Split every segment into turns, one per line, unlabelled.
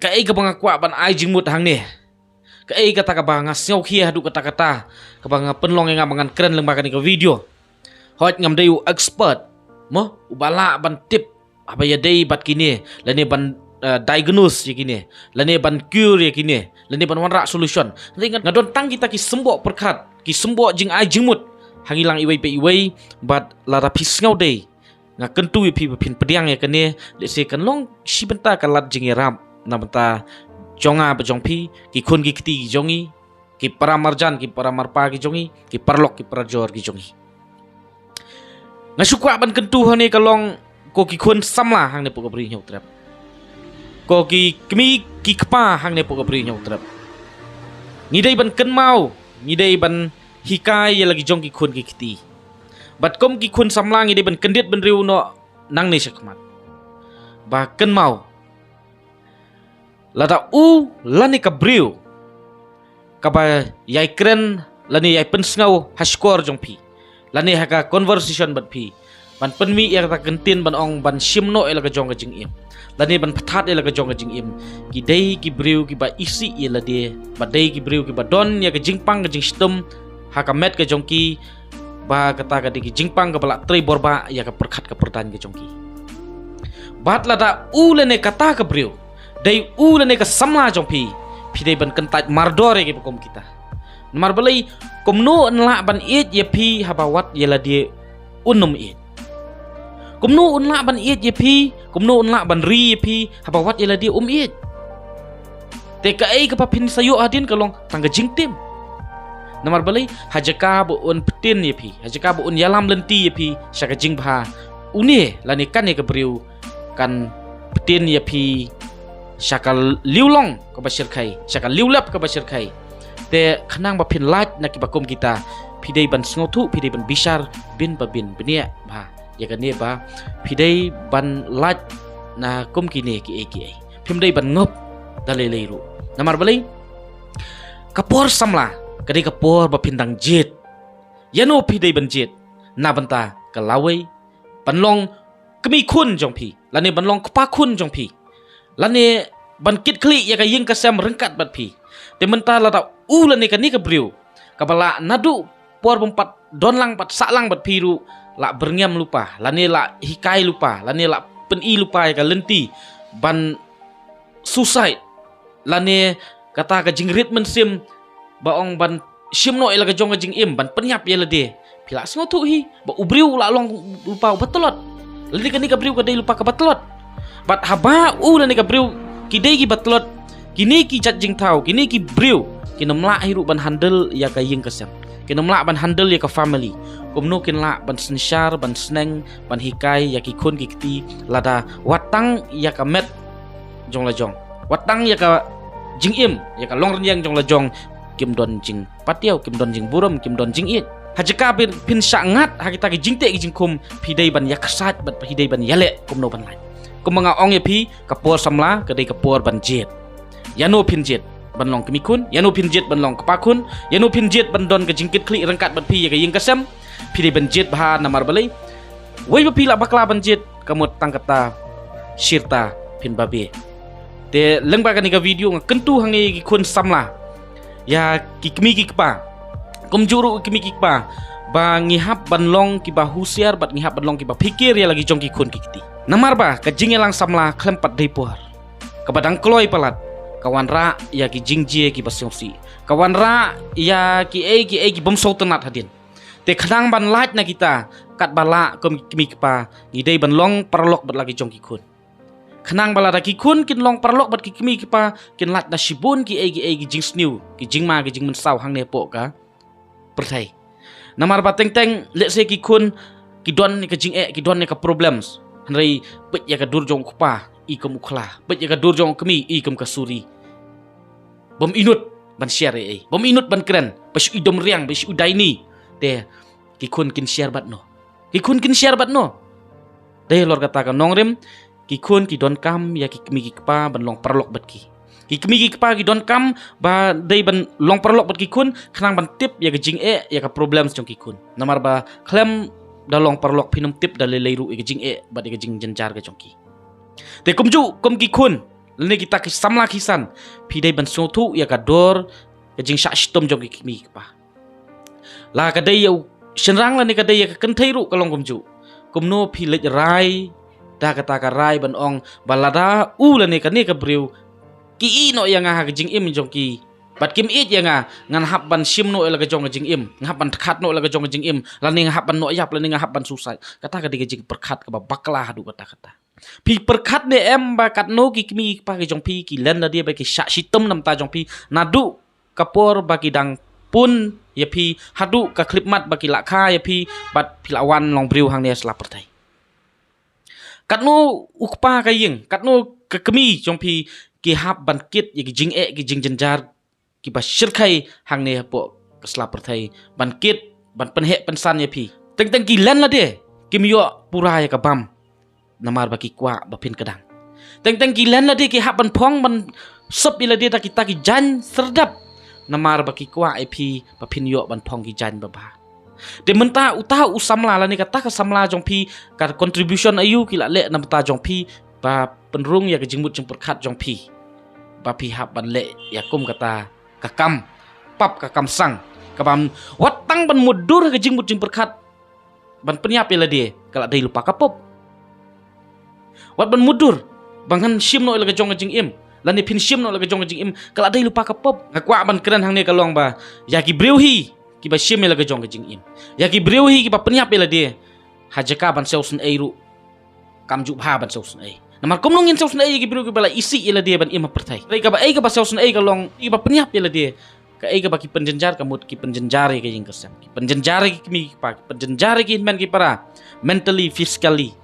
Kai ka bang kwa ban ai jing mut hang ni. Kai kata ka bang ngasau khia du kata-kata ka bang penlong yang bangan keren lembaga ni ka video. Hot ngam dei expert mo ubala ban tip apa ya dei bat kini lani ban diagnose ya kini lani ban cure ya kini lani ban wanra solution ngan ngadon tang kita ki sembok perkat ki sembok jing ai jingmut hangilang iwai pe iwai bat lara pisngau dei nga kentu pi pin pediang ya kini le se kan long si benta kalat jing ram na benta jonga bejong pi ki kun ki kti ki jongi ki paramarjan ki paramarpa ki jongi ki parlok ki prajor ki jongi ngasukwa ban kentu hane kalong ko ki kun samla hang ne pok bri nyau trap ko ki kmi ki kpa hang ne pok bri nyau trap ngidai ban ken mau ngidai ban hikai ya lagi jong ki kun ki kti bat kom ki kun samla ngidai ban kendit ban riu no nang ne sakmat ba ken mau lada u lani ka briu ka ba yai kren lani yai pensngau haskor jong pi lani haka conversation bat pi ban penmi ya kata kentin ban ong ban simno ela ka jong ka jing im lani ban pathat ela ka jong ka jing im ki dei ki briu ki ba isi ela de ba dei ki briu ki ba don ya ka jingpang ka jing stem haka met ka jong ki ba kata ka ki jingpang ka bala trei borba ya ka perkhat ka pertan ka jong ki bat lada u lene kata ka briu dei u lene ka samla jong pi dei ban kentat mardore ki pakom kita mar balai komno nla ban it ye pi habawat yela de unum it komno unla ban it ye pi komno unla ban ri ye pi habawat yela de it te ka ai ka papin sayo adin kalong tangga jingtim namar balai hajaka bu un petin ye pi hajaka bu un yalam lenti ye pi saka jing bha uni lani kan ye ka briu kan petin ye pi saka liulong ka basir khai saka liulap ka basir khai te khanang ba phin lat na ki bakom kita pidei ban sngotu pidei ban bisar bin ba bin benia ba ya kan ne ba pidei ban lat na kum kine ki eki phimdei ban ngop dale leiru namar balai kapor samla kadai kapor ba phindang jet yano pidei ban jet na banta kalawai banlong kemi khun jong pi lane banlong kpa khun jong pi lane ban kit kli ya ka ying ka sam rengkat bat pi te menta lata ulan ni ka briu kabala nadu por bompat donlang pat saklang bat piru la berngam lupa lani la hikai lupa lani la peni lupa ya ka lenti ban suicide lani kata ka jingrit mensim baong ban simno ila ka jong ka jing im ban penyap ya lede pila sngotu hi ba ubriu la long lupa batolot lani ka briu ka dei lupa ka batolot bat haba ulan ni ka briu kidei ki batolot kini ki chat jing tau kini ki briu kinomla hiru ban handle ya ka ying kasam kinomla ban handle ya ka family kumno kinla ban sensyar ban sneng ban hikai ya ki kun ki kti lada watang ya ka met jong la jong watang ya ka jing im ya ka long renyang jong la jong kim don jing patiau kim don jing buram kim don jing it hajaka pin sangat hakita ki jingte ki jingkum pidei ban ya kasat ban pidei ban yale kumno ban lai kumanga ong ya pi kapor samla kadai kapor ban jet yano pinjet banlong kemikun yano pinjet banlong kepakun yano pinjet bandon ke jingkit klik rengkat bat pi ya ke ying kasam pide banjet bah namar balai wai ba pila bakla banjet kamut tangkata sirta pin babe te lengba kan ka video kentu hangi ki kun samla ya ki kemi ki kpa komjuru kemi ki kpa ba ngihap banlong ki ba husiar bat ngihap banlong ki ba pikir ya lagi jong ki kun ki kiti namar ba ka jingelang samla klempat deipuar kabadang kloi palat kawan ra ya ki jingjie ki basyongsi kawan ra ya ki bomso tenat hadin te khanang ban lat na kita kat bala kom mi pa ngidei ban long parlok bat lagi jong ki kun khanang bala da ki kun kin long parlok bat ki mi pa kin lat na shibun ki jing sniu ki jingma ki jing mensau hang ne po ka perthai namar ba teng teng let's say ki kun ki don ni ka jing ki don ni ka problems hanrei pet ya ka dur jong kupa i kum ukhla pet ya ka dur jong kemi i kum kasuri bom inut ban share bom inut ban keren pas idom riang pas udaini te ki kun kin share bat no ki kun kin share bat no de lor kata ka nongrem ki kun ki don kam ya ki kemi ki pa ban long parlok bat ki kemi ki pa ki don kam ba dei ban long parlok bat ki kun khnang ban tip ya ka jing ya ka problems jong ki kun namar ba klem da long parlok pinum tip da leiru e ka jing bat ka jing jenjar ka jong ki te kumju kom ki kun lani kita ki samla kisan pi dai ban so thu ya ka dor ka jing sha stom jong ki mi pa la ka dai yau shenrang lani ka dai ya ka kan thai ru ka long kum ju kum no pi lej rai ta ka rai ban ong balada u lani ka ne ka briu ki i no yang ha ka jing im jong ki bat kim it yang ngan hap ban sim no la ka jong ka jing im ngap ban khat no la ka jong ka jing im lani ngap ban no yap lani ngap ban susai kata ka jing perkhat ka bakla hadu kata pi perkhat ne em ba kat no ki mi pa ki jong pi ki len la dia ba ki sha situm nam ta jong pi nadu kapor ba ki dang pun ya pi hadu ka klip mat ba ki la kha ya pi bat pi lawan long briu hang ne slap pertai kat no ukpa ka ying kat no ka kemi jong pi ki hap ban kit ya ki jing ki jing jenjar ki ba shirkai hang ne po slap pertai ban kit ban penhe pensan ya pi teng ki len la dia ki mi yo pura ya ka bam namar baki kwa bapin kadang teng ki len la dia ki hap ban phong ban sep ila dia ta ki jan serdap namar baki kwa ip bapin yo ban phong ki jan baba de menta uta usamla la ni kata ka samla jong pi ka contribution ayu ki la le nam ta jong pi ba penrung ya ke jingmut jeng perkhat jong pi ba pi hap ban le ya kum kata ka kam pap ka kam sang ka bam watang ban mudur ke jingmut jeng perkhat ban penyap ila dia kala dai lupa kapop wat ban mudur bangan sim no ila ke jong jing im lani pin sim no ila ke jong jing im kala dai lupa kapop ngakwa ban keren hang ne kalong ba ya ki breu hi ki ba sim ila ke jong jing im ya ki breu hi ki ba penyap ila dia hajaka ban seusen eiru kam ju bha ban seusen ei namar kom nongin seusen ei ki breu ki bala isi ila dia ban im pertai rei ka ba ei ka ba seusen ei kalong ki ba penyap ila dia ka ei ka ba ki penjenjar kamut ki penjenjar ke jing kesam ki penjenjar ki mi pa penjenjar ki men ki para mentally physically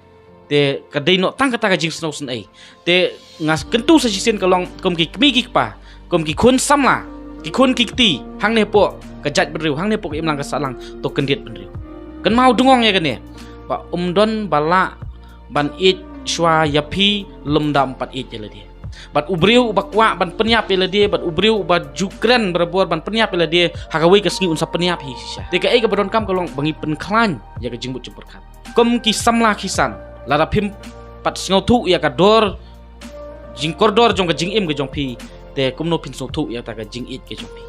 te kadai no tang kata ka jing seusen ei te ngas kentu sa sisen kalong kom ki mi ki pa kom ki khun samla ki khun ki ti hang ne po ka jat benriu hang ne po im lang ka salang to kendiet benriu kan mau dungong ya kan ne ba don bala ban it shwa yapi lemda 4 it jela dia bat ubriu bakwa ban penyap ila dia bat ubriu ba jukran berbuar ban penyap ila dia hakawi ka singi unsa penyap hi sya te ka ei ka badon kam kalong bangi penklan ya ka jingbut jemperkat kom ki samla kisan lara phim pat singo thu ya ka dor jing kordor jong ka jing im ka jong pi te kom no pin so thu ya ta ka jing it ke jong pi